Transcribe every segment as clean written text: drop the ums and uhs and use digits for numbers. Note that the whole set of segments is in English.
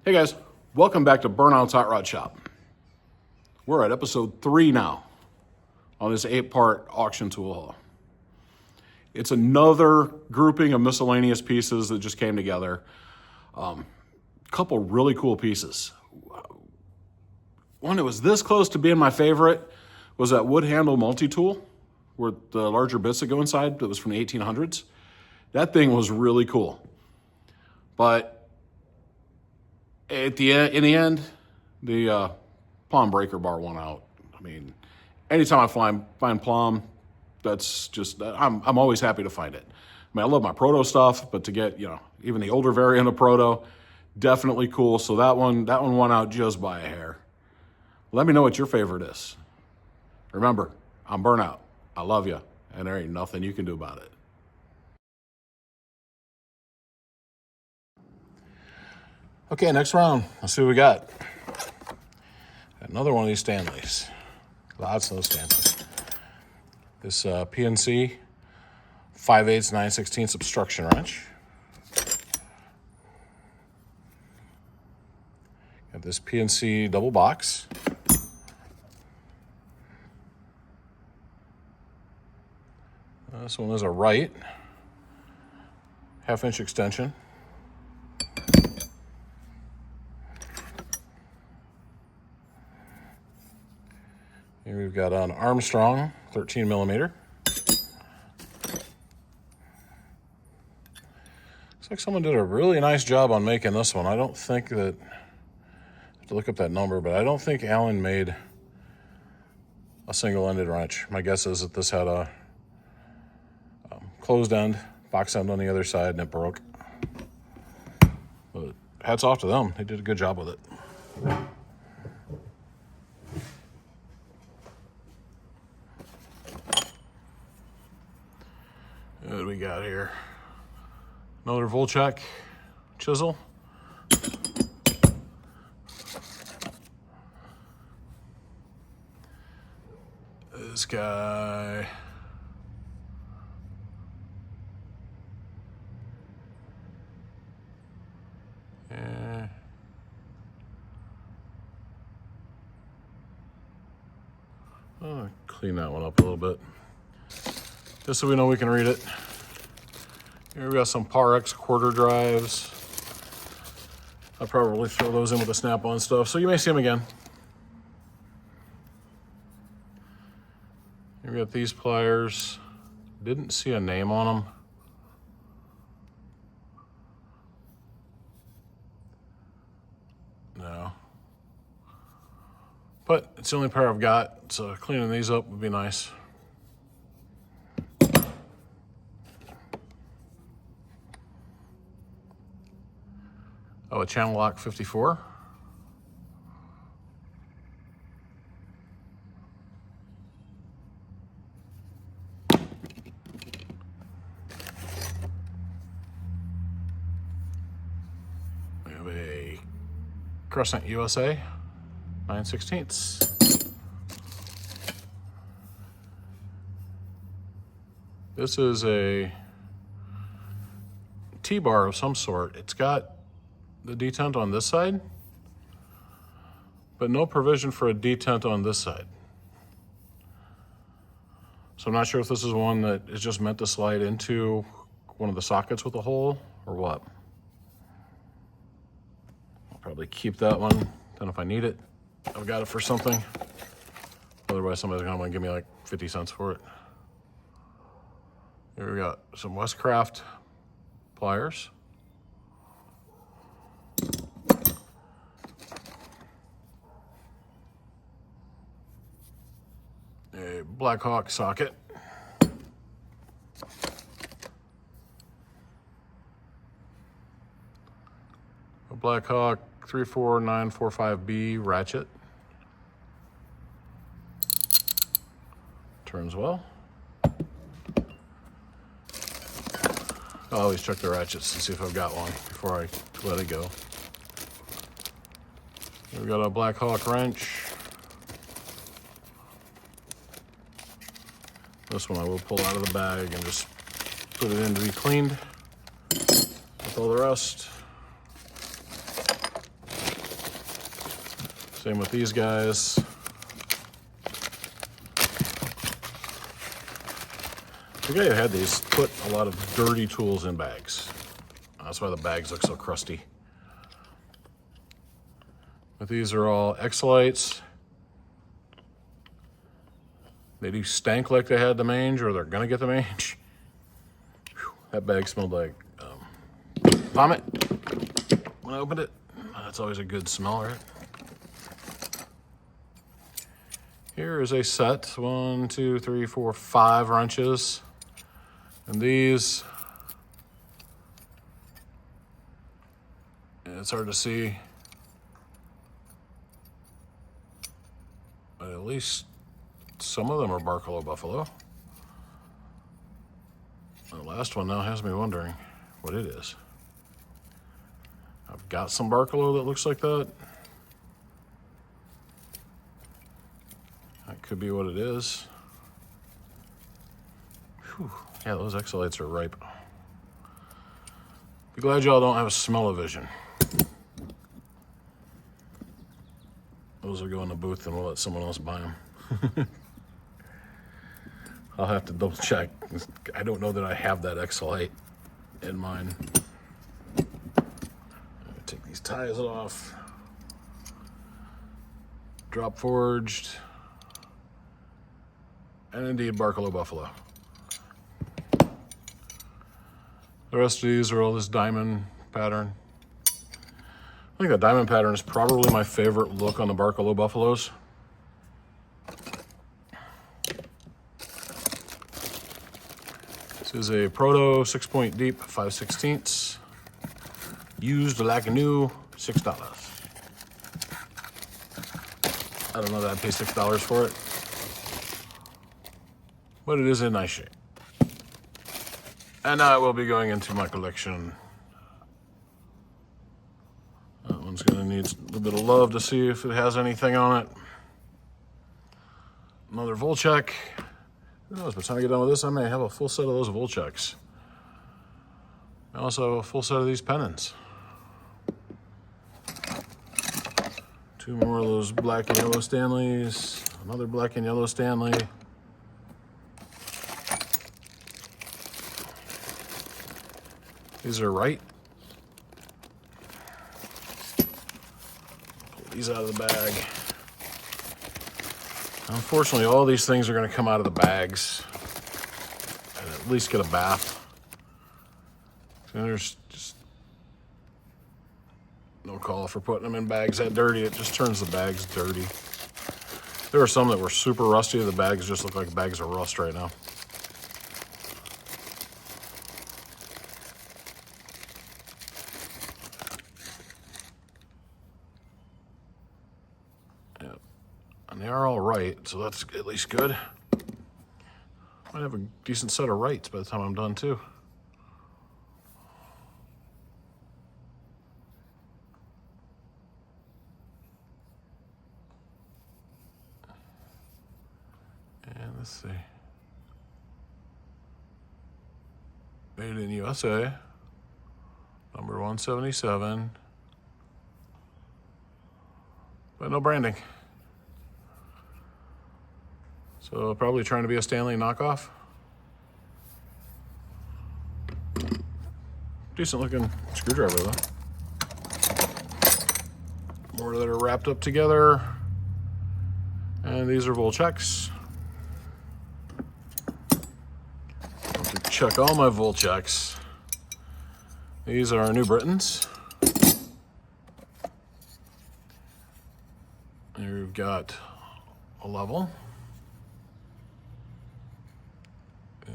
Hey guys, welcome back to Burnout's Hot Rod Shop. We're at episode 3 now on this 8-part auction tool haul. It's another grouping of miscellaneous pieces that just came together. Couple really cool pieces. One that was this close to being my favorite was that wood handle multi-tool with the larger bits that go inside. That was from the 1800s. That thing was really cool. But in the end, the Plomb breaker bar won out. I mean, anytime I find Plomb, that's just, I'm always happy to find it. I mean, I love my Proto stuff, but to get, even the older variant of Proto, definitely cool. So that one won out just by a hair. Let me know what your favorite is. Remember, I'm Burnout. I love you, and there ain't nothing you can do about it. Okay, next round. Let's see what we got. Another one of these Stanleys. Lots of those Stanleys. This PNC 5/8 9/16 obstruction wrench. Got this PNC double box. This one is a right 1/2-inch extension. Here we've got an Armstrong 13 millimeter. Looks like someone did a really nice job on making this one. I don't think that, I have to look up that number, but I don't think Allen made a single-ended wrench. My guess is that this had a closed end, box end on the other side, and it broke. But hats off to them. They did a good job with it. What do we got here? Another Volchek chisel. This guy. I'll clean that one up a little bit, just so we know we can read it. Here we got some Par-X quarter drives. I'll probably throw those in with the Snap-on stuff, so you may see them again. Here we got these pliers. Didn't see a name on them. No. But it's the only pair I've got, so cleaning these up would be nice. Oh, a Channel Lock 54. We have a Crescent USA 9/16. This is a T-bar of some sort. It's got the detent on this side, but no provision for a detent on this side. So I'm not sure if this is one that is just meant to slide into one of the sockets with a hole or what. I'll probably keep that one, then if I need it, I've got it for something. Otherwise somebody's gonna want to give me like 50 cents for it. Here we got some Westcraft pliers. A Blackhawk socket. A Blackhawk 34945B ratchet. Turns well. I always check the ratchets to see if I've got one before I let it go. We've got a Blackhawk wrench. This one I will pull out of the bag and just put it in to be cleaned with all the rest. Same with these guys. The guy who had these put a lot of dirty tools in bags. That's why the bags look so crusty. But these are all Exolites. They do stank like they had the mange, or they're gonna get the mange. Whew, that bag smelled like vomit when I opened it. That's always a good smell, right? Here is a set, 1, 2, 3, 4, 5 wrenches. And these, it's hard to see, but at least some of them are Barkalow Buffalo. The last one now has me wondering what it is. I've got some Barkalow that looks like that. That could be what it is. Whew. Yeah, those Exolites are ripe. Be glad y'all don't have a smell-o-vision. Those will go in the booth and we'll let someone else buy them. I'll have to double check. I don't know that I have that Exolite in mine. Take these ties off. Drop forged. And indeed, Barkalow Buffalo. The rest of these are all this diamond pattern. I think the diamond pattern is probably my favorite look on the Barkalow Buffaloes. This is a Proto 6-point deep, 5/16. Used like new, $6. I don't know that I'd pay $6 for it, but it is in nice shape. And now it will be going into my collection. That one's gonna need a little bit of love to see if it has anything on it. Another Volchek. Who knows, by the time I get done with this, I may have a full set of those Volcheks. I also have a full set of these pennants. 2 more of those black and yellow Stanleys. Another black and yellow Stanley. These are right. Pull these out of the bag. Unfortunately, all these things are going to come out of the bags and at least get a bath. And there's just no call for putting them in bags that dirty. It just turns the bags dirty. There are some that were super rusty. The bags just look like bags of rust right now. And they are all right, so that's at least good. Might have a decent set of rights by the time I'm done too. And let's see. Made in USA, number 177, but no branding. So probably trying to be a Stanley knockoff. Decent looking screwdriver though. More that are wrapped up together. And these are Volcheks. To check all my Volcheks. These are New Britons. Here we've got a level.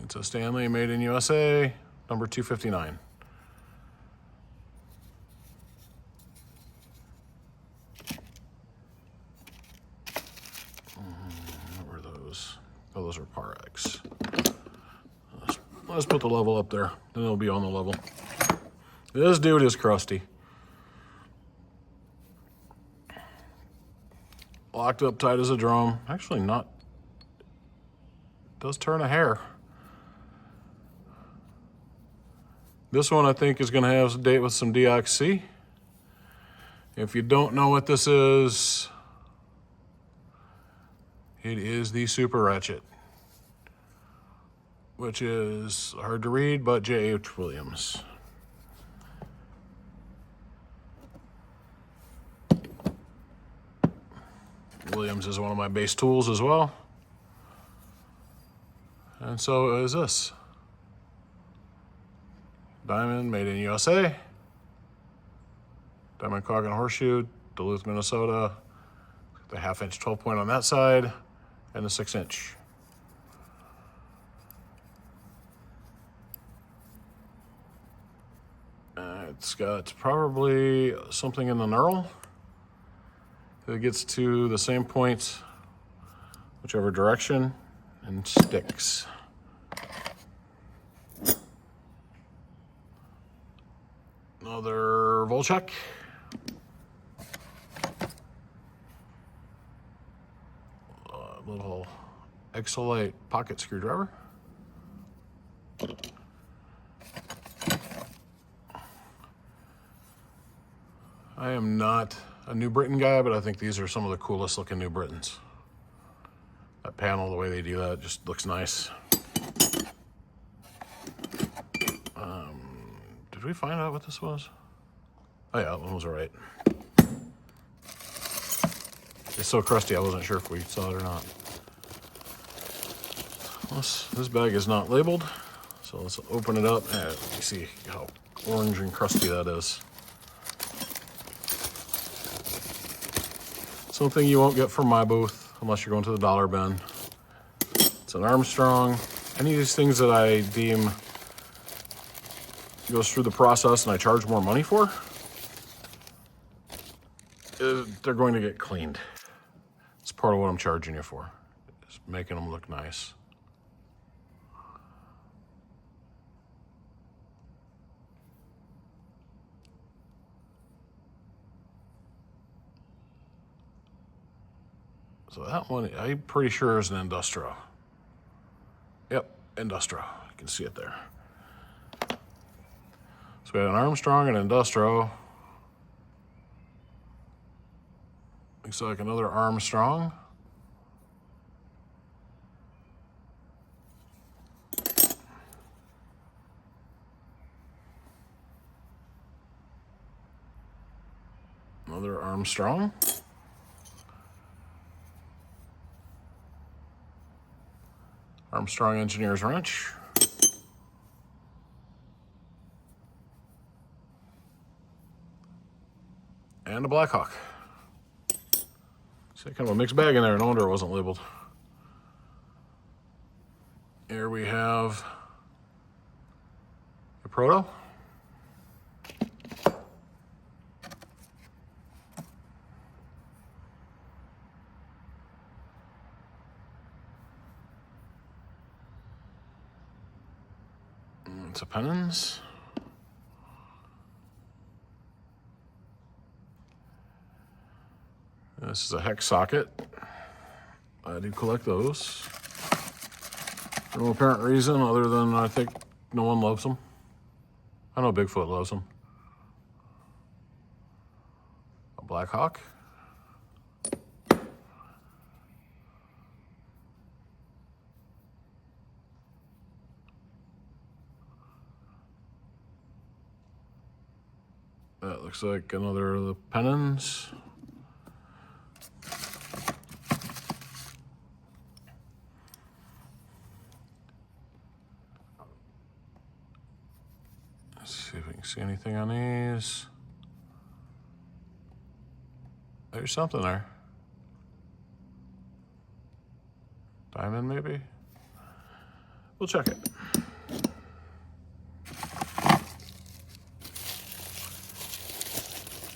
It's a Stanley made in USA, number 259. What were those? Oh, those are Parex. Let's put the level up there, then it'll be on the level. This dude is crusty. Locked up tight as a drum. Actually not, does turn a hair. This one I think is going to have a date with some DOC. If you don't know what this is, It is the Super Ratchet, which is hard to read, but J.H. Williams. Williams is one of my base tools as well. And so is this. Diamond, made in USA. Diamond Cog and Horseshoe, Duluth, Minnesota. The 1/2-inch 12-point on that side, and the 6-inch. It's got probably something in the knurl. It gets to the same point, whichever direction, and sticks. Another Volchek. Little Exolite pocket screwdriver. I am not a New Britain guy, but I think these are some of the coolest looking New Britons. That panel, the way they do that, just looks nice. Did we find out what this was? Oh yeah, that one was right. It's so crusty, I wasn't sure if we saw it or not. This bag is not labeled, so let's open it up and you see how orange and crusty that is. Something you won't get from my booth unless you're going to the dollar bin. It's an Armstrong. Any of these things that I deem goes through the process and I charge more money for, they're going to get cleaned. It's part of what I'm charging you for, is making them look nice. So that one, I'm pretty sure is an Industro. Yep, Industro. You can see it there. So we had an Armstrong and an Industro. Looks like another Armstrong. Another Armstrong. Armstrong Engineer's Wrench. And a Blackhawk. See, kind of a mixed bag in there. No wonder it wasn't labeled. Here we have the Proto. It's a Pennons. This is a hex socket. I do collect those. For no apparent reason other than I think no one loves them. I know Bigfoot loves them. A Blackhawk. That looks like another of the Pennons. Let's see if we can see anything on these. There's something there. Diamond, maybe? We'll check it.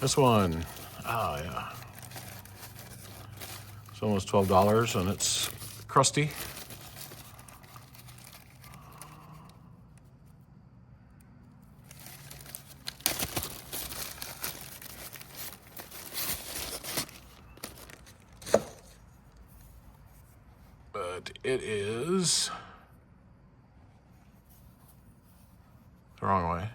This one, yeah. It's almost $12 and it's crusty. But it is the wrong way.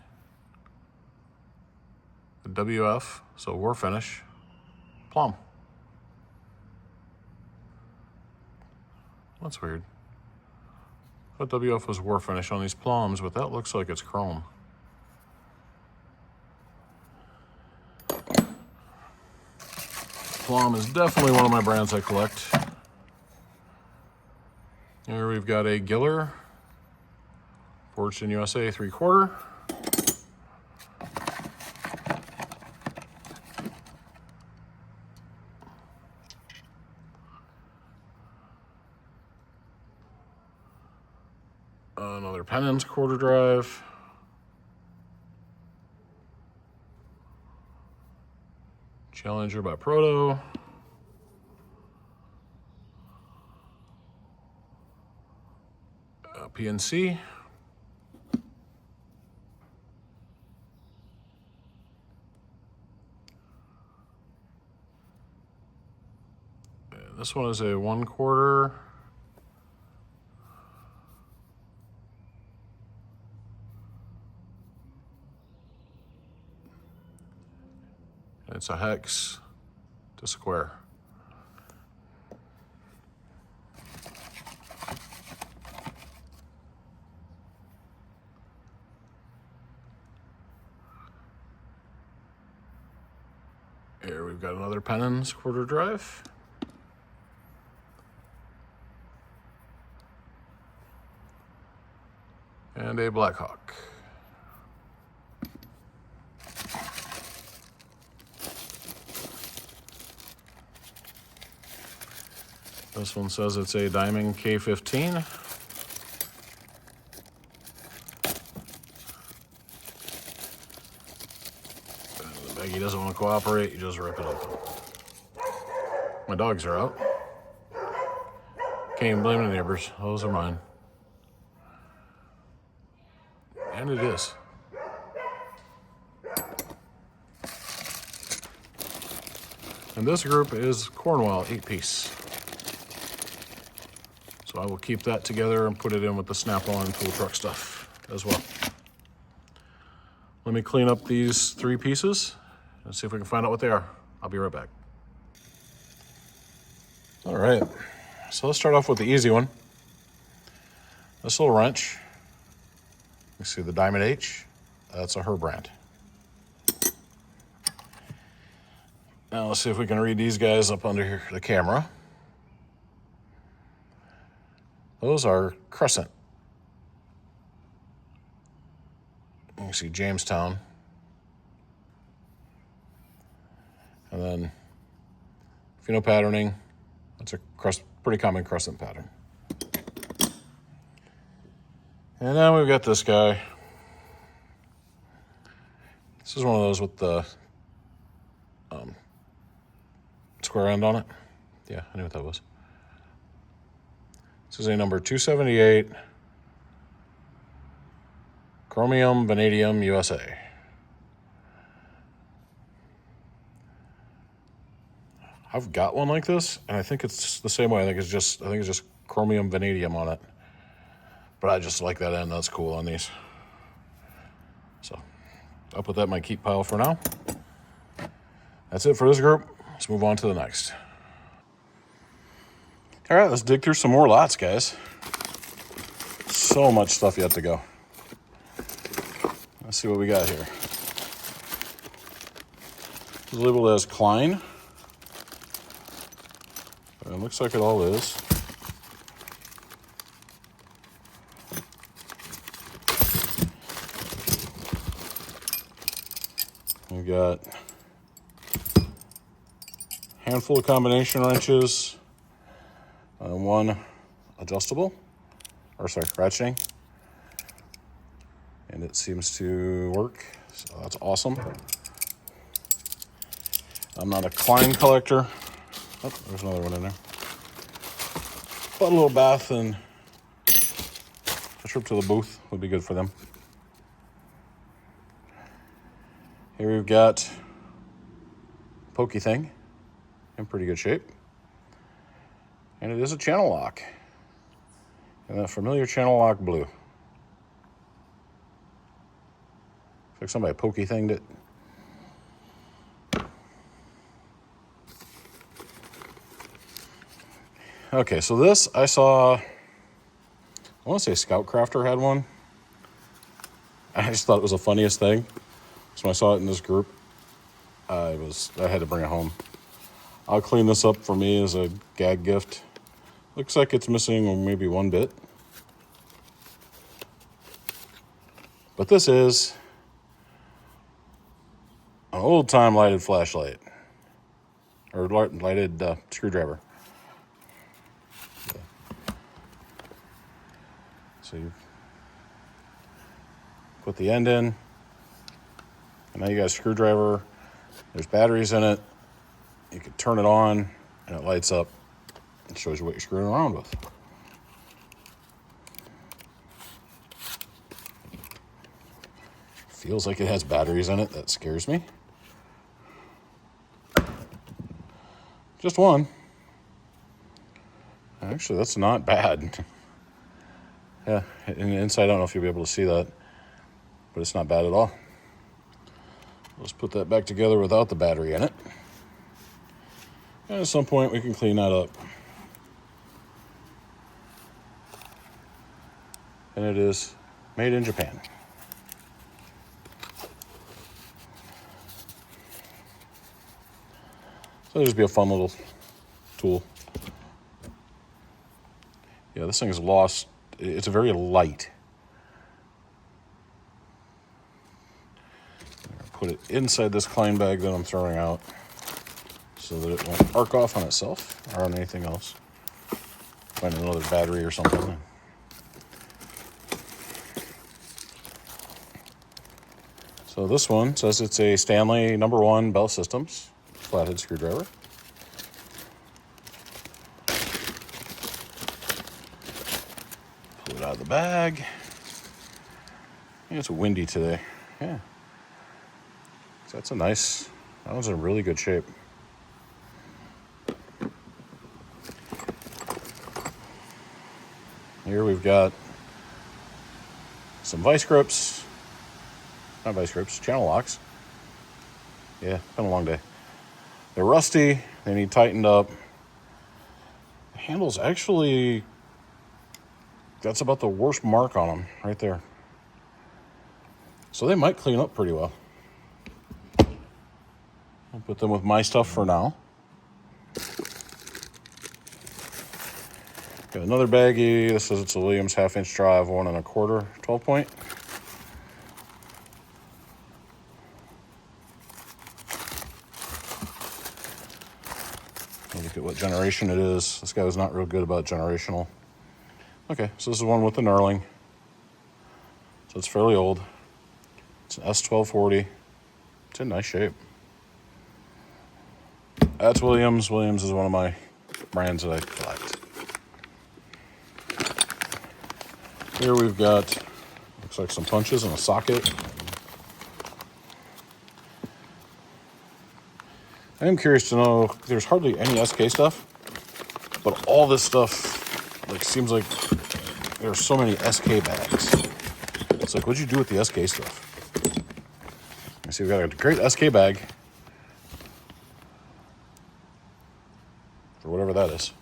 WF, so war finish, plum. That's weird. I thought WF was war finish on these plums, but that looks like it's chrome. Plum is definitely one of my brands I collect. Here we've got a Giller, forged in USA 3/4. Another Pennins quarter drive. Challenger by Proto. PNC. And this one is a 1/4. It's a hex to square. Here we've got another Pennins quarter drive. And a Blackhawk. This one says it's a Diamond K15. The baggie doesn't want to cooperate, you just rip it open. My dogs are out. Can't even blame the neighbors, those are mine. And it is. And this group is Cornwell 8-piece. So I will keep that together and put it in with the Snap-on tool truck stuff as well. Let me clean up these 3 pieces and see if we can find out what they are. I'll be right back. All right, so let's start off with the easy one. This little wrench, you see the Diamond H, that's a Her brand. Now let's see if we can read these guys up under the camera. Those are Crescent. You can see Jamestown. And then, if you know patterning, that's a pretty common Crescent pattern. And then we've got this guy. This is one of those with the square end on it. Yeah, I knew what that was. This is a number 278, Chromium Vanadium USA. I've got one like this, and I think it's the same way. I think it's just chromium vanadium on it. But I just like that end. That's cool on these. So I'll put that in my keep pile for now. That's it for this group. Let's move on to the next. All right, let's dig through some more lots, guys. So much stuff yet to go. Let's see what we got here. It's labeled as Klein. It looks like it all is. We got a handful of combination wrenches, one adjustable, ratcheting, and it seems to work, so that's awesome. I'm not a Klein collector. Oh, there's another one in there. But a little bath and a trip to the booth would be good for them. Here we've got Pokey Thing in pretty good shape. And it is a channel lock. And that familiar channel lock blue. Looks like somebody Pokey Thinged it. Okay, so this I saw, I want to say Scout Crafter had one. I just thought it was the funniest thing. So when I saw it in this group, I had to bring it home. I'll clean this up for me as a gag gift. Looks like it's missing maybe one bit. But this is an old-time lighted flashlight. Or lighted screwdriver. So you put the end in, and now you got a screwdriver. There's batteries in it. You can turn it on, and it lights up. It shows you what you're screwing around with. Feels like it has batteries in it. That scares me. Just one. Actually, that's not bad. Yeah, in the inside, I don't know if you'll be able to see that, but it's not bad at all. Let's put that back together without the battery in it. And at some point, we can clean that up. And it is made in Japan. So it'll just be a fun little tool. Yeah, this thing is lost. It's very light. Put it inside this Klein bag that I'm throwing out so that it won't arc off on itself or on anything else. Find another battery or something. So this one says it's a Stanley No. 1 Bell Systems flathead screwdriver. Pull it out of the bag. It's windy today. Yeah. So that's that one's in really good shape. Here we've got some vice grips. Not vice grips, channel locks. Yeah, been a long day. They're rusty, they need tightened up. The handle's actually, that's about the worst mark on them, right there. So they might clean up pretty well. I'll put them with my stuff for now. Got another baggie. This says it's a Williams half-inch drive, 1 1/4, 12-point. Look at what generation it is. This guy was not real good about generational. Okay, so this is one with the knurling. So it's fairly old. It's an S1240. It's in nice shape. That's Williams. Williams is one of my brands that I collect. Here we've got, looks like some punches and a socket. I am curious to know, there's hardly any SK stuff, but all this stuff, seems like there are so many SK bags. It's like, what'd you do with the SK stuff? You see, we've got a great SK bag for whatever that is.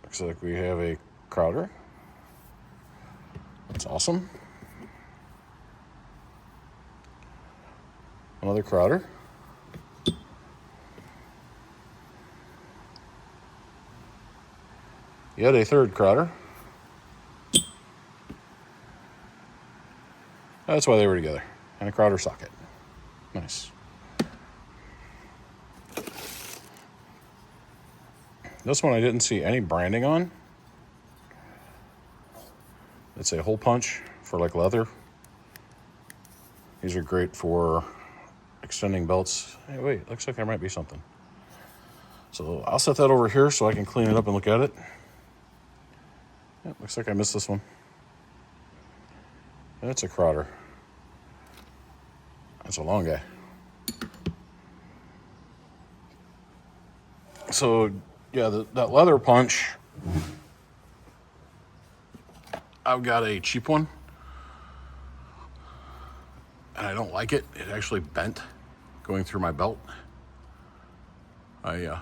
Looks like we have a Crowder. That's awesome. Another Crowder. Yet a third Crowder. That's why they were together. And a Crowder socket. Nice. This one I didn't see any branding on. It's a hole punch for leather. These are great for extending belts. Hey, wait, looks like there might be something. So I'll set that over here so I can clean it up and look at it. Yeah, looks like I missed this one. That's a Crowder. That's a long guy. So, yeah, that leather punch I've got a cheap one, and I don't like it. It actually bent going through my belt. I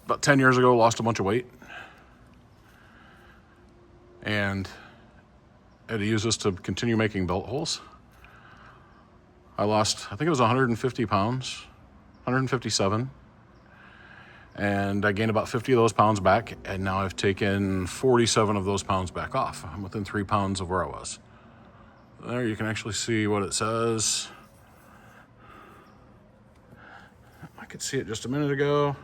about 10 years ago lost a bunch of weight, and I had to use this to continue making belt holes. I lost, I think it was 150 pounds, 157. And I gained about 50 of those pounds back, and now I've taken 47 of those pounds back off. I'm within 3 pounds of where I was. There you can actually see what it says. I could see it just a minute ago.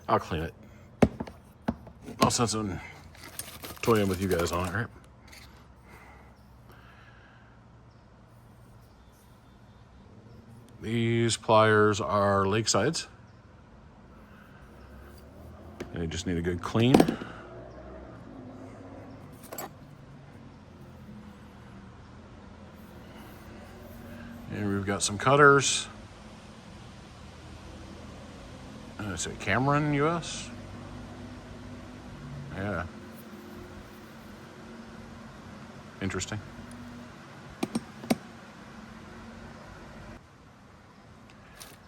I'll clean it. No sense in toying with you guys on it, right? These pliers are Lakesides. They just need a good clean. And we've got some cutters. It's a Cameron US. Yeah. Interesting.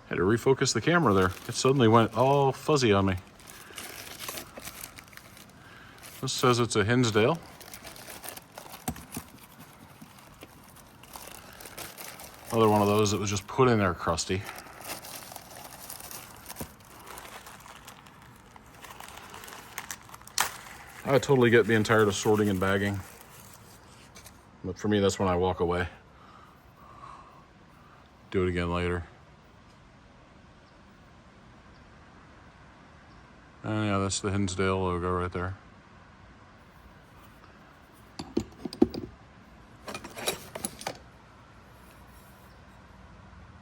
Had to refocus the camera there. It suddenly went all fuzzy on me. This says it's a Hinsdale. Another one of those that was just put in there crusty. I totally get being tired of sorting and bagging. But for me, that's when I walk away. Do it again later. And yeah, that's the Hinsdale logo right there.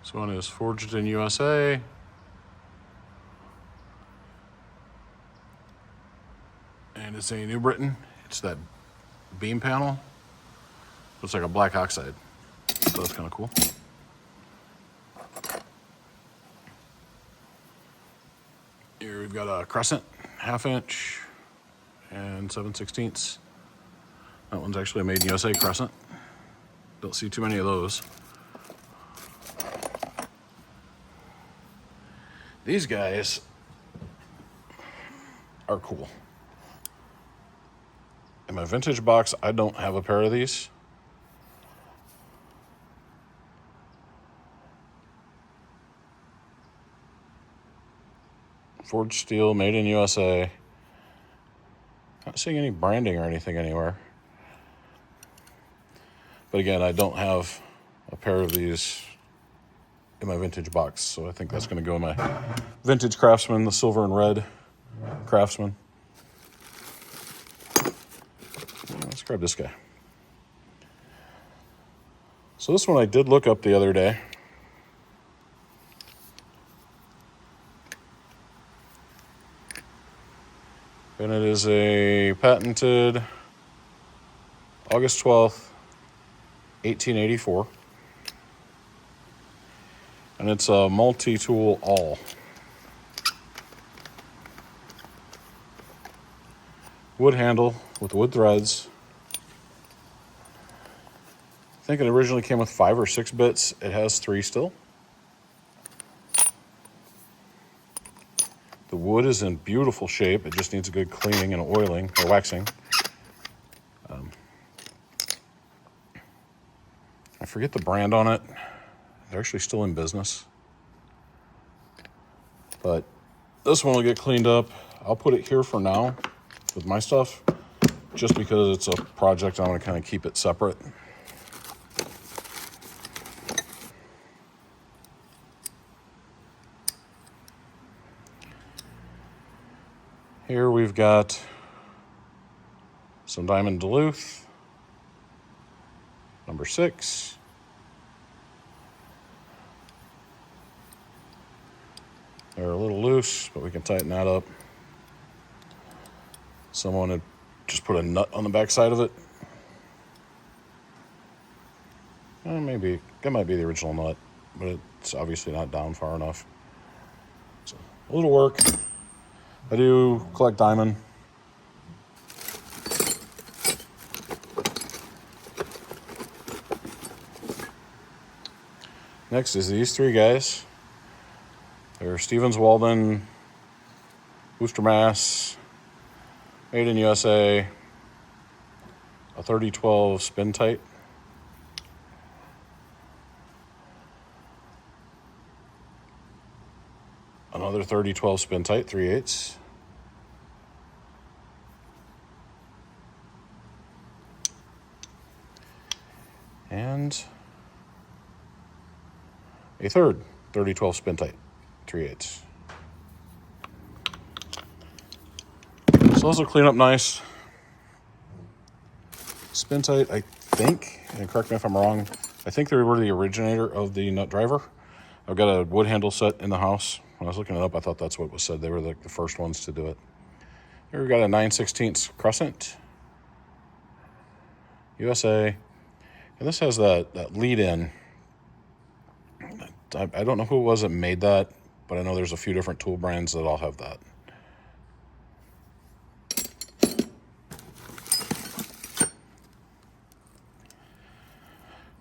This one is forged in USA. And it's a New Britain. It's that beam panel. Looks like a black oxide. So that's kind of cool. Here we've got a crescent, 1/2 inch and 7/16. That one's actually a made in USA crescent. Don't see too many of those. These guys are cool. In my vintage box, I don't have a pair of these. Forged steel, made in USA. Not seeing any branding or anything anywhere. But again, I don't have a pair of these in my vintage box, so I think that's going to go in my vintage Craftsman, the silver and red Craftsman. Let's grab this guy. So this one I did look up the other day. And it is a patented August 12th, 1884. And it's a multi-tool awl. Wood handle with wood threads. I think it originally came with 5 or 6 bits. It has 3 still. The wood is in beautiful shape. It just needs a good cleaning and oiling or waxing. I forget the brand on it. They're actually still in business. But this one will get cleaned up. I'll put it here for now with my stuff, just because it's a project. I want to kind of keep it separate. Here we've got some Diamond Duluth, number 6. They're a little loose, but we can tighten that up. Someone had just put a nut on the back side of it. Maybe that might be the original nut, but it's obviously not down far enough. So a little work. I do collect diamond. Next is these three guys. They're Stevens Walden, Worcester, Mass, made in USA, a 3012 spin tight. Another 3012 spin tight, 3/8. And a third 3012 spin tight, 3/8. So those will clean up nice. Spin tight, I think, and correct me if I'm wrong, I think they were the originator of the nut driver. I've got a wood handle set in the house. When I was looking it up, I thought that's what was said. They were like the first ones to do it. Here we got a 9/16 Crescent, USA. And this has that lead in. I don't know who it was that made that, but I know there's a few different tool brands that all have that.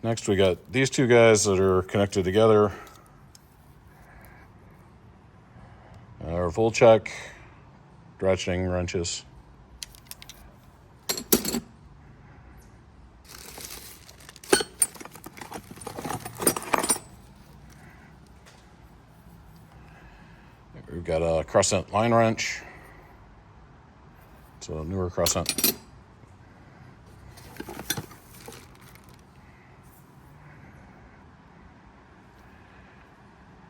Next, we got these two guys that are connected together. Our Volchek ratcheting wrenches. We've got a Crescent line wrench. It's a newer Crescent.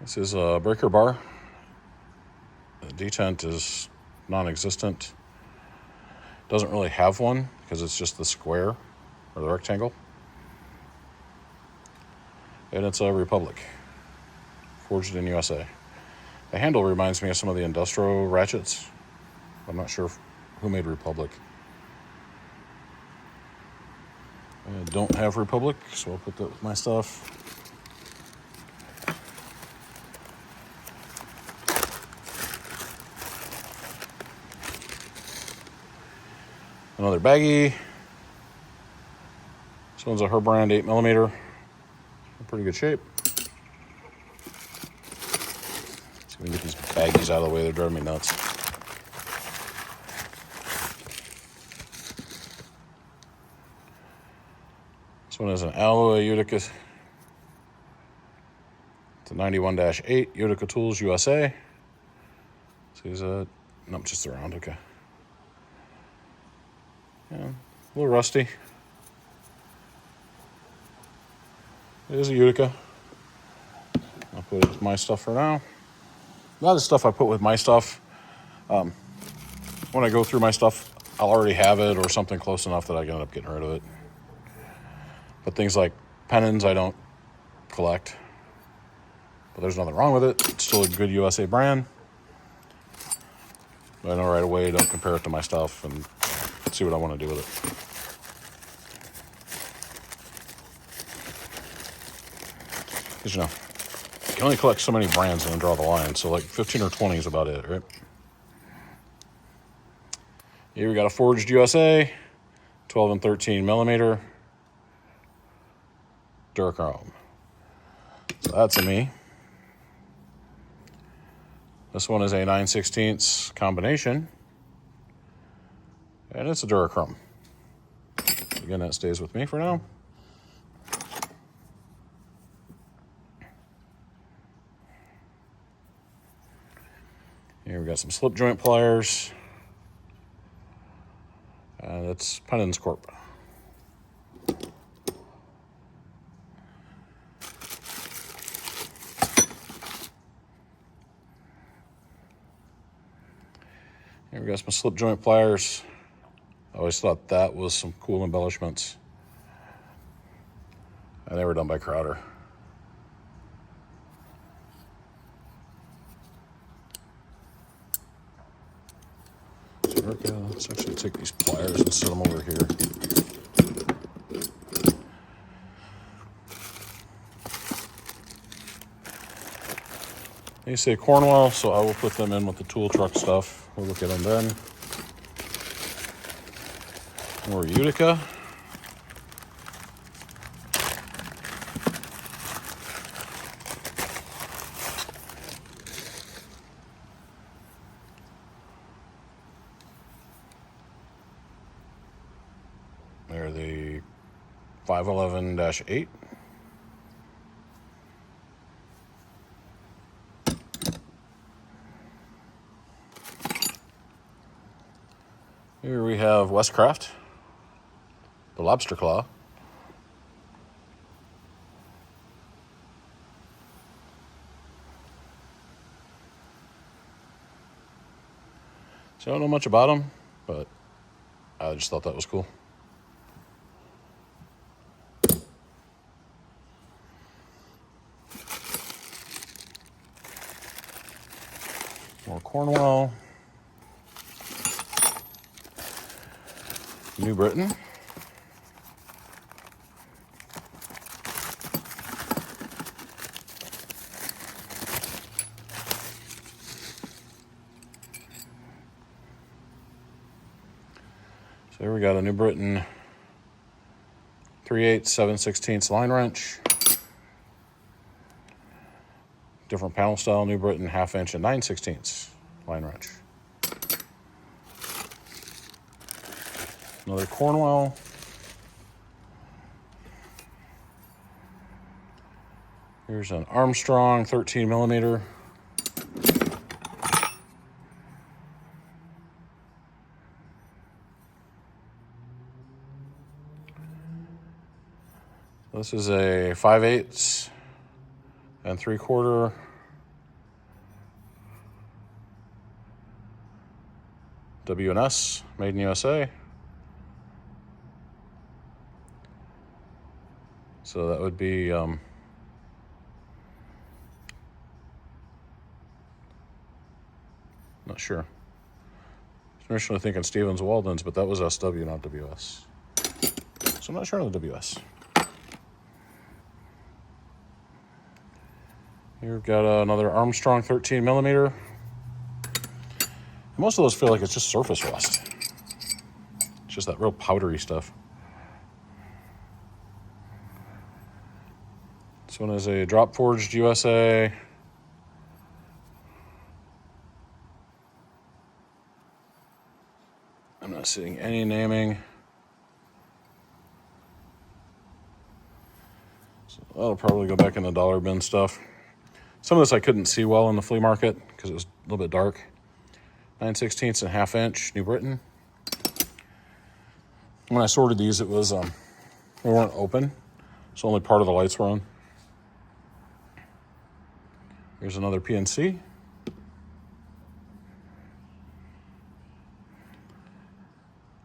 This is a breaker bar. The detent is non-existent. Doesn't really have one because it's just the square or the rectangle. And it's a Republic, forged in USA. The handle reminds me of some of the industrial ratchets. I'm not sure who made Republic. I don't have Republic, so I'll put that with my stuff. Another baggie. This one's a Herbrand 8mm. In pretty good shape. So we can get these baggies out of the way. They're driving me nuts. This one is an alloy Utica. It's a 91-8 Utica Tools USA. So he's a, no, just around, okay. Yeah, a little rusty. It is a Utica. I'll put it with my stuff for now. A lot of stuff I put with my stuff, when I go through my stuff, I'll already have it or something close enough that I can end up getting rid of it. But things like pennons, I don't collect. But there's nothing wrong with it. It's still a good USA brand. But I know right away, don't compare it to my stuff and see what I want to do with it. Because, you know, you can only collect so many brands and then draw the line. So like 15 or 20 is about it, right? Here we got a Forged USA, 12 and 13mm. Durachrome. So that's a me. This one is a 9/16 combination. And it's a Durachrome. Again, that stays with me for now. Here we got some slip joint pliers. That's Pennons Corp. Here we got some slip joint pliers. I always thought that was some cool embellishments. And they were done by Crowder. Let's actually take these pliers and set them over here. They say Cornwell, so I will put them in with the tool truck stuff. We'll look at them then. More Utica. 511-8. Here we have Westcraft, the Lobster Claw. So I don't know much about them, but I just thought that was cool. More Cornwell. New Britain. So here we got a New Britain 3/8, 7/16 line wrench. Different panel style, New Britain 1/2 inch and 9/16 line wrench. Another Cornwell. Here's an Armstrong 13 millimeter. This is a 5/8 and 3/4 W&S, made in USA. So that would be not sure. I was initially thinking Stevens Walden's, but that was SW, not WS. So I'm not sure on the WS. Here we've got another Armstrong 13 millimeter. Most of those feel like it's just surface rust. It's just that real powdery stuff. This one is a drop forged USA. I'm not seeing any naming. So that'll probably go back in the dollar bin stuff. Some of this I couldn't see well in the flea market because it was a little bit dark. 9/16 and 1/2 inch, New Britain. When I sorted these, it was, they weren't open, so only part of the lights were on. Here's another PNC.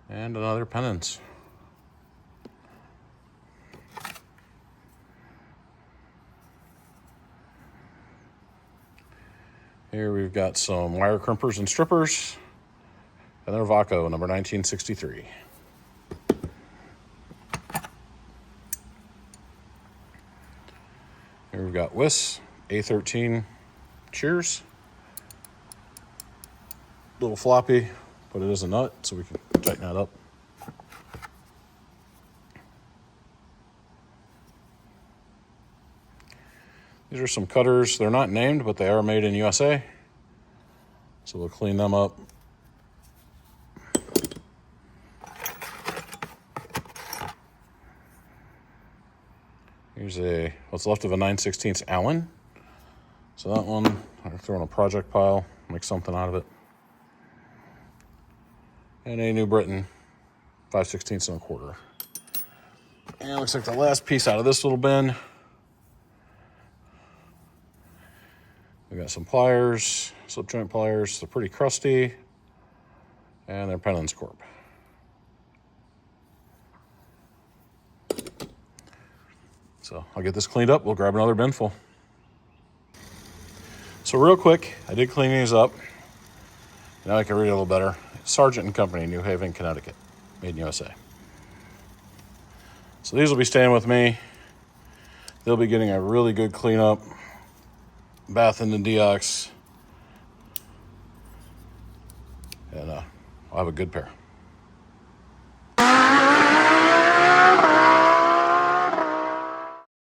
And another Penance. Here we've got some wire crimpers and strippers. And they're Vaco, number 1963. Here we've got Wiss, A13 shears. Little floppy, but it is a nut, so we can tighten that up. These are some cutters. They're not named, but they are made in USA. So we'll clean them up. Here's what's left of a 9/16 Allen. So that one, I'll throw in a project pile, make something out of it. And a New Britain 5/16 and 1/4. And it looks like the last piece out of this little bin. We got some pliers, slip joint pliers. They're pretty crusty, and they're Penance Corp. So I'll get this cleaned up. We'll grab another bin full. So real quick, I did clean these up. Now I can read it a little better. Sargent and Company, New Haven, Connecticut, made in USA. So these will be staying with me. They'll be getting a really good cleanup. Bath in the Deox. And I'll have a good pair.